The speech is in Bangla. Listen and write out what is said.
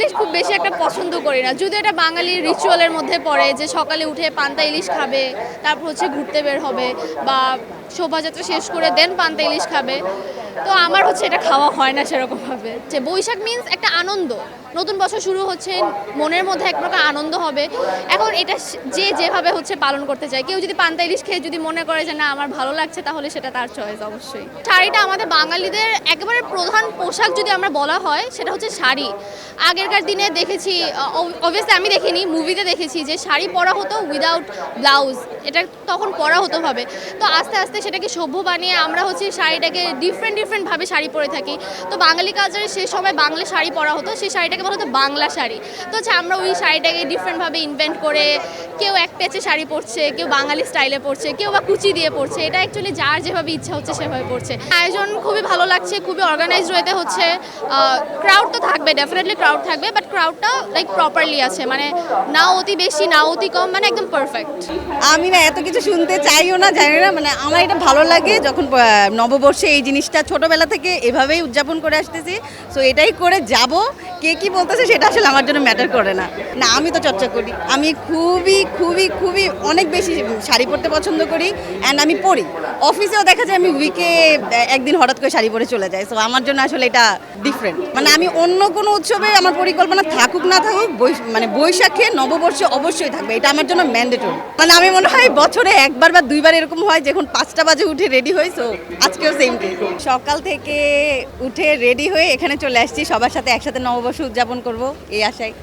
ইলিশ খুব বেশি একটা পছন্দ করি না, যদিও এটা বাঙালির রিচুয়ালের মধ্যে পড়ে যে সকালে উঠে পান্তা ইলিশ খাবে, তারপর হচ্ছে ঘুরতে বের হবে বা শোভাযাত্রা শেষ করে দেন পান্তা ইলিশ খাবে। তো আমার হচ্ছে এটা খাওয়া হয় না সেরকমভাবে। যে বৈশাখ মিন্স একটা আনন্দ, নতুন বছর শুরু হচ্ছে, মনের মধ্যে এক প্রকার আনন্দ হবে। এখন এটা যে যেভাবে হচ্ছে পালন করতে চায়, কেউ যদি পান্তা ইলিশ খেয়ে যদি মনে করে যে না আমার ভালো লাগছে, তাহলে সেটা তার চয়েস অবশ্যই। শাড়িটা আমাদের বাঙালিদের একেবারে প্রধান পোশাক যদি আমরা বলা হয়, সেটা হচ্ছে শাড়ি। আগেরকার দিনে দেখেছি, অবভিয়াসলি আমি দেখিনি, মুভিতে দেখেছি যে শাড়ি পরা হতো উইদাউট ব্লাউজ, এটা তখন পরা হতো ভাবে। তো আস্তে আস্তে সেটাকে সভ্য বানিয়ে আমরা হচ্ছে শাড়িটাকে ডিফারেন্টভাবে শাড়ি পরে থাকি। তো বাঙালি কালচারে সে সময় বাংলা শাড়ি পরা হতো, সেই শাড়িটাকে বলা হতো বাংলা শাড়ি। তো হচ্ছে আমরা ওই শাড়িটাকে ডিফারেন্টভাবে ইনভেন্ট করে, কেউ এক প্যাচে শাড়ি পরছে, কেউ বাঙালি স্টাইলে পরছে, কেউ বা কুচি দিয়ে পরছে। এটা অ্যাকচুয়ালি যার যেভাবে ইচ্ছা হচ্ছে সেভাবে পরছে। আয়োজন খুবই ভালো লাগছে, খুবই অর্গানাইজড ওয়েতে হচ্ছে। ক্রাউড তো থাকবে, ডেফিনেটলি ক্রাউড থাকবে, বাট ক্রাউডটা লাইক প্রপারলি আছে, মানে না অতি বেশি না অতি কম, মানে একদম পারফেক্ট। আমি না এত কিছু শুনতে চাইও না, জানি না, মানে আমার এটা ভালো লাগে যখন নববর্ষে এই জিনিসটা ছোটবেলা থেকে এভাবেই উদযাপন করে আসতেছি। সো এটাই করে যাব, কে কি বলতেছে সেটা আসলে আমার জন্য ম্যাটার করে না। না, আমি তো চর্চা করি, আমি খুবই খুবই খুবই অনেক বেশি শাড়ি পরতে পছন্দ করি, অ্যান্ড আমি পরি। অফিসেও দেখা যায় আমি উইকে একদিন হঠাৎ করে শাড়ি পরে চলে যাই। সো আমার জন্য আসলে এটা ডিফারেন্ট। মানে আমি অন্য কোনো উৎসবে আমার পরিকল্পনা থাকুক না থাকুক, মানে বৈশাখে নববর্ষে অবশ্যই থাকবে, এটা আমার জন্য ম্যান্ডেটরি। মানে আমি মনে হয় বছরে একবার বা দুইবার এরকম হয় যখন 5টা বাজে উঠে রেডি হই। সো আজকেও সেম ডে, সকাল থেকে উঠে রেডি হয়ে এখানে চলে আসছি, সবার সাথে একসাথে নববর্ষ উদযাপন করব এই আশায়।